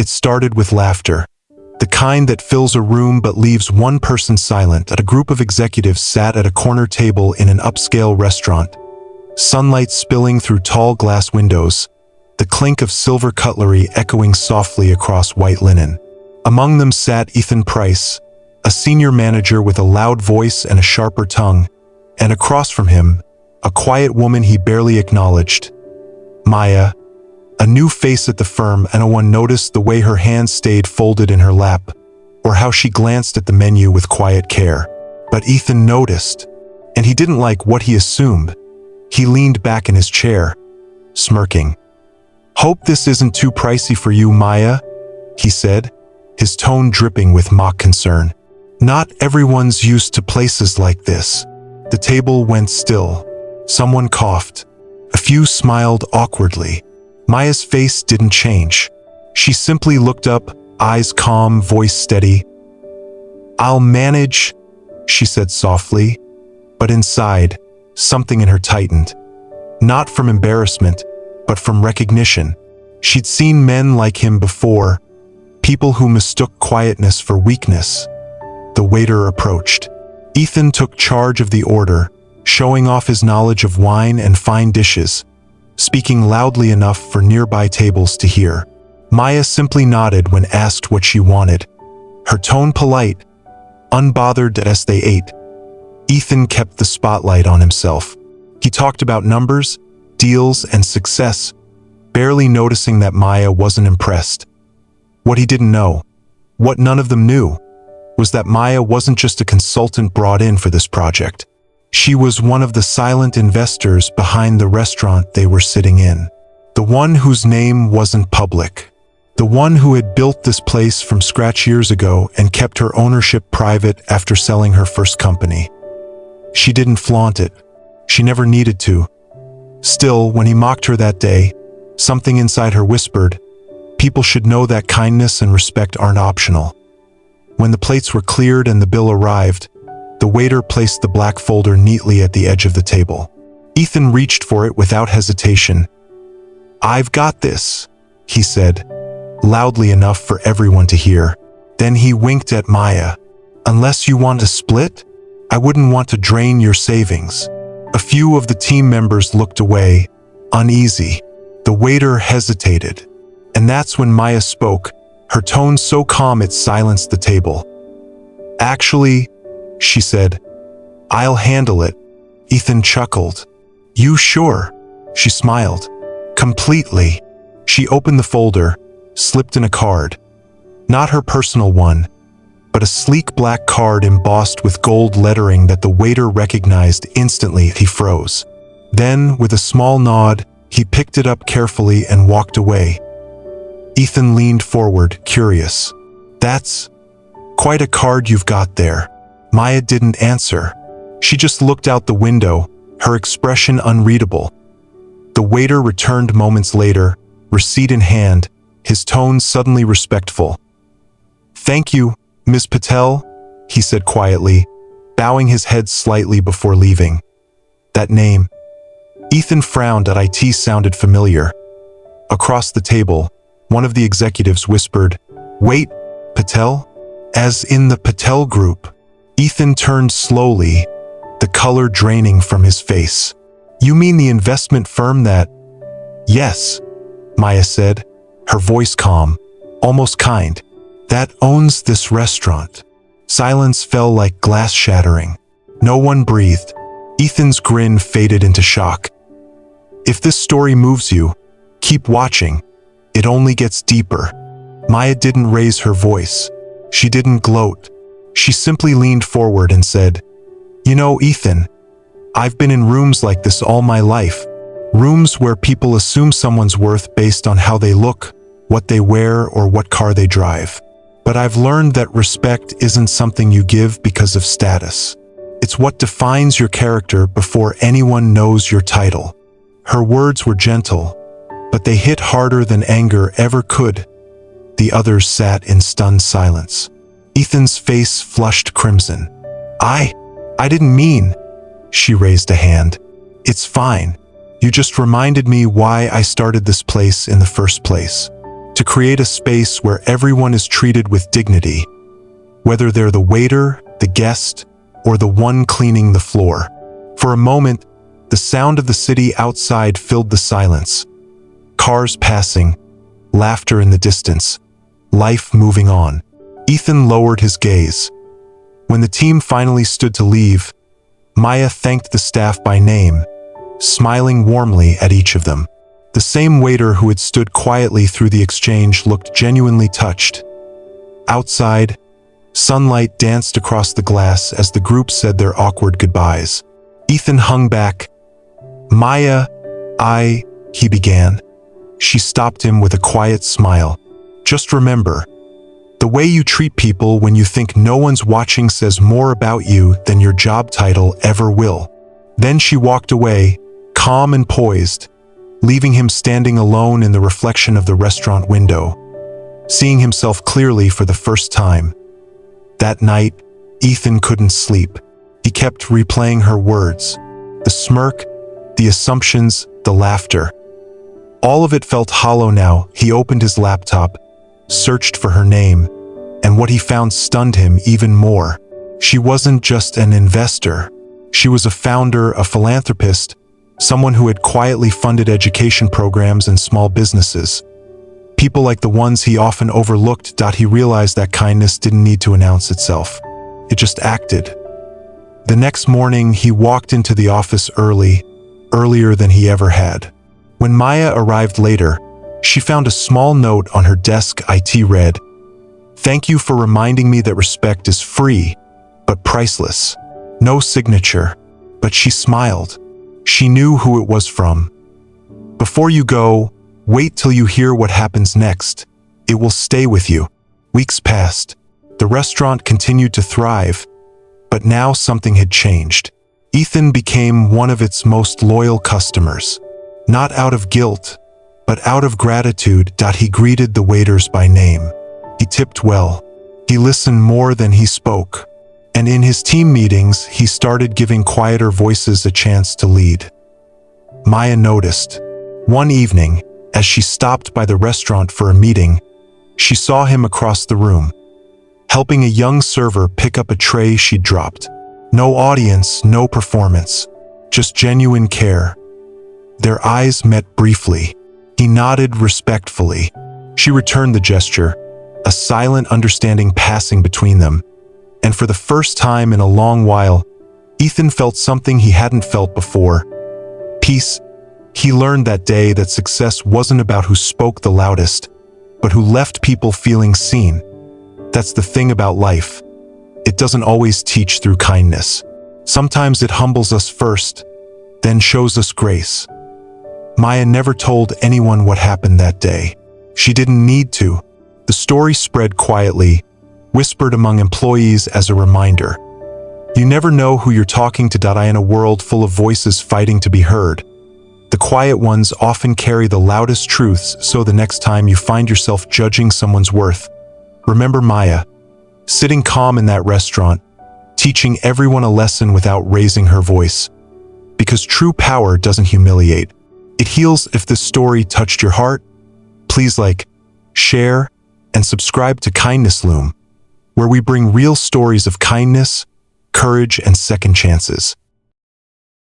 It started with laughter. The kind that fills a room but leaves one person silent. A group of executives sat at a corner table in an upscale restaurant. Sunlight spilling through tall glass windows, the clink of silver cutlery echoing softly across white linen. Among them sat Ethan Price, a senior manager with a loud voice and a sharper tongue, and across from him, a quiet woman he barely acknowledged. Maya, a new face at the firm, and no one noticed the way her hands stayed folded in her lap, or how she glanced at the menu with quiet care. But Ethan noticed, and he didn't like what he assumed. He leaned back in his chair, smirking. "Hope this isn't too pricey for you, Maya," he said, his tone dripping with mock concern. "Not everyone's used to places like this." The table went still. Someone coughed. A few smiled awkwardly. Maya's face didn't change. She simply looked up, eyes calm, voice steady. "I'll manage," she said softly, but inside, something in her tightened. Not from embarrassment, but from recognition. She'd seen men like him before, people who mistook quietness for weakness. The waiter approached. Ethan took charge of the order, showing off his knowledge of wine and fine dishes, speaking loudly enough for nearby tables to hear. Maya simply nodded when asked what she wanted, her tone polite, unbothered as they ate. Ethan kept the spotlight on himself. He talked about numbers, deals, and success, barely noticing that Maya wasn't impressed. What he didn't know, what none of them knew, was that Maya wasn't just a consultant brought in for this project. She was one of the silent investors behind the restaurant they were sitting in. The one whose name wasn't public. The one who had built this place from scratch years ago and kept her ownership private after selling her first company. She didn't flaunt it. She never needed to. Still, when he mocked her that day, something inside her whispered, people should know that kindness and respect aren't optional. When the plates were cleared and the bill arrived, the waiter placed the black folder neatly at the edge of the table. Ethan reached for it without hesitation. "I've got this," he said, loudly enough for everyone to hear. Then he winked at Maya. "Unless you want to split, I wouldn't want to drain your savings." A few of the team members looked away, uneasy. The waiter hesitated. And that's when Maya spoke, her tone so calm it silenced the table. "Actually," she said, "I'll handle it." Ethan chuckled. "You sure?" She smiled. "Completely." She opened the folder, slipped in a card. Not her personal one, but a sleek black card embossed with gold lettering that the waiter recognized instantly. He froze. Then, with a small nod, he picked it up carefully and walked away. Ethan leaned forward, curious. "That's quite a card you've got there." Maya didn't answer. She just looked out the window, her expression unreadable. The waiter returned moments later, receipt in hand, his tone suddenly respectful. "Thank you, Ms. Patel," he said quietly, bowing his head slightly before leaving. That name. Ethan frowned at it sounded familiar. Across the table, one of the executives whispered, "Wait, Patel?" As in the Patel Group. Ethan turned slowly, the color draining from his face. "You mean the investment firm that—" "Yes," Maya said, her voice calm, almost kind. "That owns this restaurant." Silence fell like glass shattering. No one breathed. Ethan's grin faded into shock. "If this story moves you, keep watching. It only gets deeper." Maya didn't raise her voice. She didn't gloat. She simply leaned forward and said, "You know, Ethan, I've been in rooms like this all my life. Rooms where people assume someone's worth based on how they look, what they wear, or what car they drive. But I've learned that respect isn't something you give because of status. It's what defines your character before anyone knows your title." Her words were gentle, but they hit harder than anger ever could. The others sat in stunned silence. Ethan's face flushed crimson. I didn't mean..." She raised a hand. "It's fine. You just reminded me why I started this place in the first place. to create a space where everyone is treated with dignity, whether they're the waiter, the guest, or the one cleaning the floor. For a moment, the sound of the city outside filled the silence. Cars passing, laughter in the distance, life moving on. Ethan lowered his gaze. When the team finally stood to leave, Maya thanked the staff by name, smiling warmly at each of them. The same waiter who had stood quietly through the exchange looked genuinely touched. Outside, sunlight danced across the glass as the group said their awkward goodbyes. Ethan hung back. "Maya, he began. She stopped him with a quiet smile. "Just remember, the way you treat people when you think no one's watching says more about you than your job title ever will." Then she walked away, calm and poised, leaving him standing alone in the reflection of the restaurant window, seeing himself clearly for the first time. That night, Ethan couldn't sleep. He kept replaying her words, the smirk, the assumptions, the laughter. All of it felt hollow now. He opened his laptop, searched for her name, and what he found stunned him even more. She wasn't just an investor. She was a founder, a philanthropist, someone who had quietly funded education programs and small businesses. People like the ones he often overlooked. He realized that kindness didn't need to announce itself. It just acted. The next morning, he walked into the office earlier than he ever had. When Maya arrived later, she found a small note on her desk. It read, "Thank you for reminding me that respect is free, but priceless." No signature, but she smiled. She knew who it was from. "Before you go, wait till you hear what happens next. It will stay with you." Weeks passed. The restaurant continued to thrive, but now something had changed. Ethan became one of its most loyal customers. Not out of guilt, but out of gratitude. He greeted the waiters by name. He tipped well. He listened more than he spoke. And in his team meetings, he started giving quieter voices a chance to lead. Maya noticed. One evening, as she stopped by the restaurant for a meeting, she saw him across the room, helping a young server pick up a tray she'd dropped. No audience, no performance, just genuine care. Their eyes met briefly. He nodded respectfully. She returned the gesture, a silent understanding passing between them. And for the first time in a long while, Ethan felt something he hadn't felt before. Peace. He learned that day that success wasn't about who spoke the loudest, but who left people feeling seen. That's the thing about life. It doesn't always teach through kindness. Sometimes it humbles us first, then shows us grace. Maya never told anyone what happened that day. She didn't need to. The story spread quietly, whispered among employees as a reminder. You never know who you're talking to. In a world full of voices fighting to be heard, the quiet ones often carry the loudest truths. So the next time you find yourself judging someone's worth, remember Maya, sitting calm in that restaurant, teaching everyone a lesson without raising her voice. Because true power doesn't humiliate. It heals. If this story touched your heart, please like, share, and subscribe to Kindness Loom, where we bring real stories of kindness, courage, and second chances.